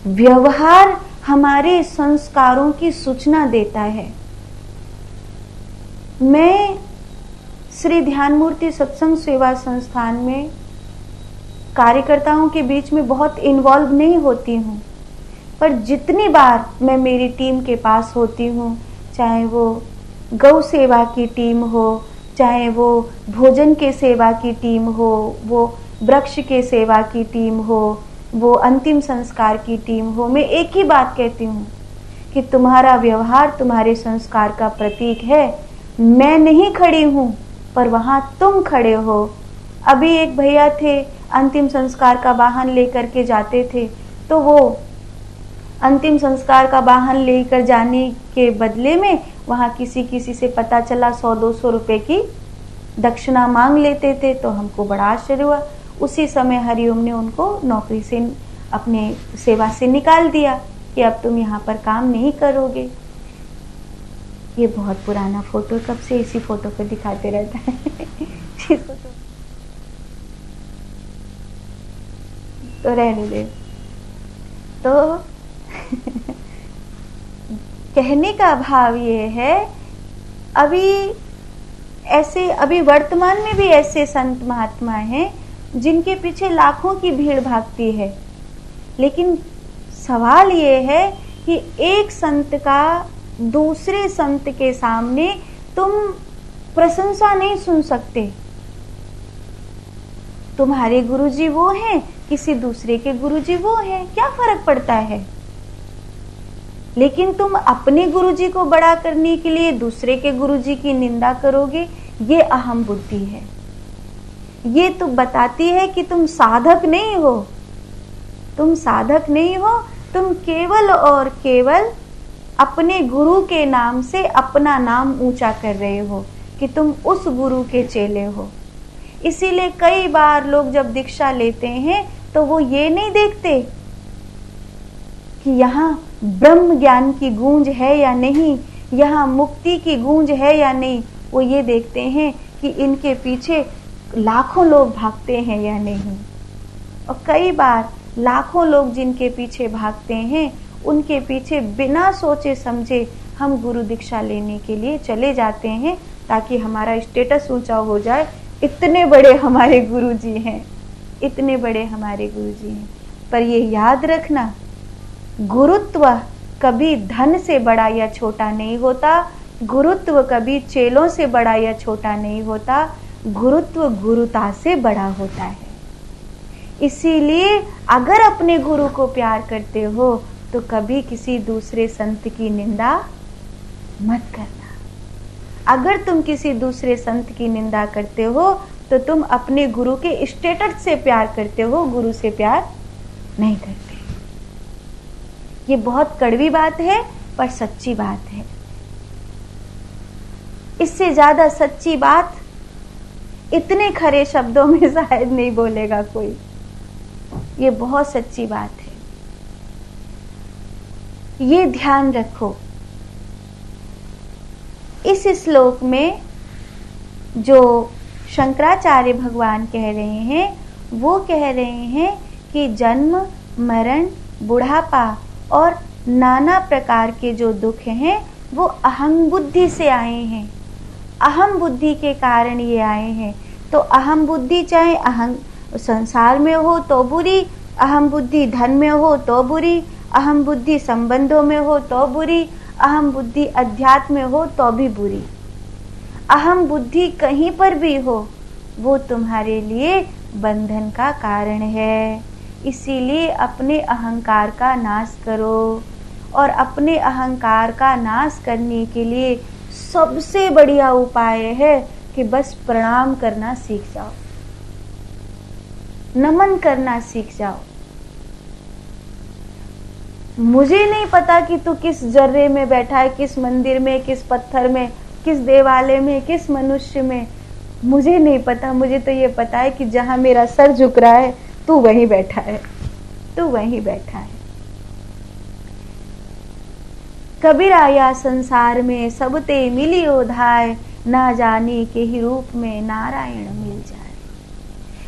व्यवहार हमारे संस्कारों की सूचना देता है। मैं श्री ध्यान मूर्ति सत्संग सेवा संस्थान में कार्यकर्ताओं के बीच में बहुत इन्वॉल्व नहीं होती हूँ, पर जितनी बार मैं मेरी टीम के पास होती हूँ, चाहे वो गौ सेवा की टीम हो, चाहे वो भोजन के सेवा की टीम हो, वो वृक्ष के सेवा की टीम हो, वो अंतिम संस्कार की टीम हो, मैं एक ही बात कहती हूँ कि तुम्हारा व्यवहार तुम्हारे संस्कार का प्रतीक है। मैं नहीं खड़ी हूँ, पर वहाँ तुम खड़े हो। अभी एक भैया थे, अंतिम संस्कार का वाहन लेकर के जाते थे, तो वो अंतिम संस्कार का वाहन लेकर जाने के बदले में वहाँ किसी से पता चला 100-200 रुपए की दक्षिणा मांग लेते थे। तो हमको बड़ा आश्चर्य हुआ। उसी समय हरिओम ने उनको नौकरी से, अपने सेवा से निकाल दिया कि अब तुम यहाँ पर काम नहीं करोगे। ये बहुत पुराना फोटो, कब से इसी फोटो को दिखाते रहता है। तो रहने दे। तो कहने का भाव ये है, अभी वर्तमान में भी ऐसे संत महात्मा हैं जिनके पीछे लाखों की भीड़ भागती है, लेकिन सवाल ये है कि एक संत का दूसरे संत के सामने तुम प्रशंसा नहीं सुन सकते। तुम्हारे गुरुजी वो हैं, किसी दूसरे के गुरुजी वो हैं, क्या फर्क पड़ता है। लेकिन तुम अपने गुरुजी को बड़ा करने के लिए दूसरे के गुरुजी की निंदा करोगे, ये अहम बुद्धि है। ये तो बताती है कि तुम साधक नहीं हो। तुम साधक नहीं हो, तुम केवल और केवल अपने गुरु के नाम से अपना नाम ऊंचा कर रहे हो कि तुम उस गुरु के चेले हो। इसीलिए कई बार लोग जब दीक्षा लेते हैं तो वो ये नहीं देखते कि यहाँ ब्रह्म ज्ञान की गूंज है या नहीं, यहाँ मुक्ति की गूंज है या नहीं। वो ये देखते हैं कि इनके पीछे लाखों लोग भागते हैं या नहीं। और कई बार लाखों लोग जिनके पीछे भागते हैं, उनके पीछे बिना सोचे समझे हम गुरु दीक्षा लेने के लिए चले जाते हैं ताकि हमारा स्टेटस ऊंचा हो जाए। इतने बड़े हमारे गुरुजी हैं, इतने बड़े हमारे गुरुजी हैं। पर ये याद रखना, गुरुत्व कभी धन से बड़ा या छोटा नहीं होता। गुरुत्व कभी चेलों से बड़ा या छोटा नहीं होता। गुरुत्व गुरुता से बड़ा होता है। इसीलिए अगर अपने गुरु को प्यार करते हो तो कभी किसी दूसरे संत की निंदा मत करना। अगर तुम किसी दूसरे संत की निंदा करते हो तो तुम अपने गुरु के स्टेटस से प्यार करते हो, गुरु से प्यार नहीं करते। ये बहुत कड़वी बात है, पर सच्ची बात है। इससे ज्यादा सच्ची बात इतने खरे शब्दों में शायद नहीं बोलेगा कोई। ये बहुत सच्ची बात है। ये ध्यान रखो। इस श्लोक में जो शंकराचार्य भगवान कह रहे हैं, वो कह रहे हैं कि जन्म, मरण, बुढ़ापा और नाना प्रकार के जो दुख हैं वो अहम बुद्धि से आए हैं। अहम बुद्धि के कारण ये आए हैं। तो अहम बुद्धि चाहे अहम संसार में हो तो बुरी, अहम बुद्धि धन में हो तो बुरी, अहम बुद्धि संबंधों में हो तो बुरी, अहम बुद्धि अध्यात्म में हो तो भी बुरी। अहम बुद्धि कहीं पर भी हो वो तुम्हारे लिए बंधन का कारण है। इसीलिए अपने अहंकार का नाश करो। और अपने अहंकार का नाश करने के लिए सबसे बढ़िया उपाय है कि बस प्रणाम करना सीख जाओ, नमन करना सीख जाओ। मुझे नहीं पता कि तू किस जर्रे में बैठा है, किस मंदिर में, किस पत्थर में, किस देवालय में, किस मनुष्य में, मुझे नहीं पता। मुझे तो ये पता है कि जहां मेरा सर झुक रहा है तू वहीं बैठा है, तू वहीं बैठा है। कबीर आया संसार में सब ते मिली ओधाय, ना जाने के ही रूप में नारायण मिल जाए।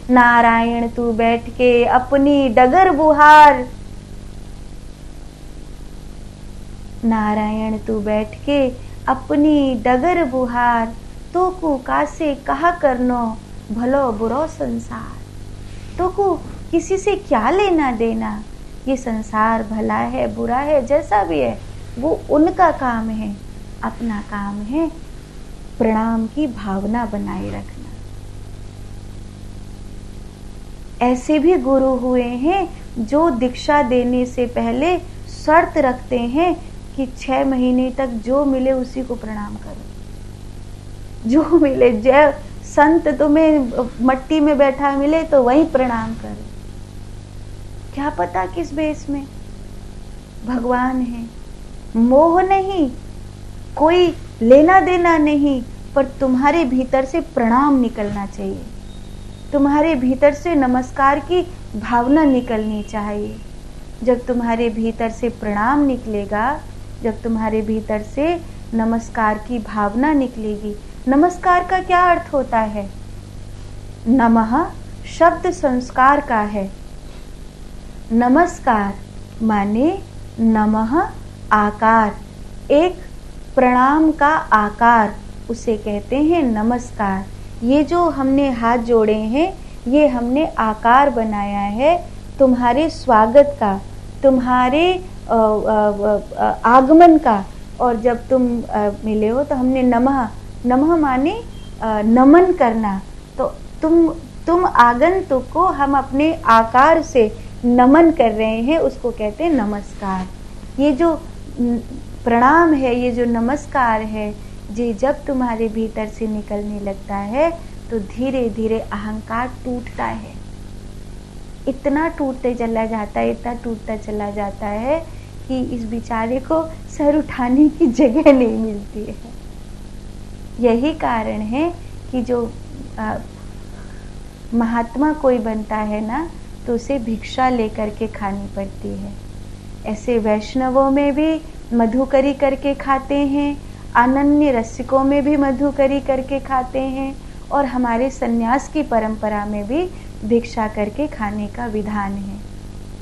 नारायण तू बैठ के अपनी डगर बुहार, नारायण तू बैठ के अपनी डगर बुहार, तो को कासे कहा करनो भलो बुरो संसार। तो को किसी से क्या लेना देना, ये संसार भला है बुरा है जैसा भी है वो उनका काम है, अपना काम है प्रणाम की भावना बनाए रखना। ऐसे भी गुरु हुए हैं जो दीक्षा देने से पहले शर्त रखते हैं कि 6 महीने तक जो मिले उसी को प्रणाम करो। जो मिले, जय संत तुम्हें मट्टी में बैठा मिले तो वही प्रणाम करो। क्या पता किस बेस में भगवान है। मोह नहीं, कोई लेना देना नहीं, पर तुम्हारे भीतर से प्रणाम निकलना चाहिए, तुम्हारे भीतर से नमस्कार की भावना निकलनी चाहिए। जब तुम्हारे भीतर से प्रणाम निकलेगा, जब तुम्हारे भीतर से नमस्कार की भावना निकलेगी। नमस्कार का क्या अर्थ होता है? नमः शब्द संस्कार का है। नमस्कार माने नमः आकार, एक प्रणाम का आकार, उसे कहते हैं नमस्कार। ये जो हमने हाथ जोड़े हैं, ये हमने आकार बनाया है तुम्हारे स्वागत का, तुम्हारे आगमन का। और जब तुम मिले हो तो हमने नमः, नमः माने नमन करना। तो तुम आगंतुक को हम अपने आकार से नमन कर रहे हैं, उसको कहते हैं नमस्कार। ये जो प्रणाम है, ये जो नमस्कार है, जी जब तुम्हारे भीतर से निकलने लगता है तो धीरे धीरे अहंकार टूटता है। इतना टूटते चला जाता है, इतना टूटता चला जाता है कि इस बेचारे को सर उठाने की जगह नहीं मिलती है। यही कारण है कि जो महात्मा कोई बनता है ना, तो उसे भिक्षा लेकर के खानी पड़ती है। ऐसे वैष्णवों में भी मधुकरी करके खाते हैं, अनन्य रसिकों में भी मधुकरी करके खाते हैं, और हमारे सन्यास की परंपरा में भी भिक्षा करके खाने का विधान है।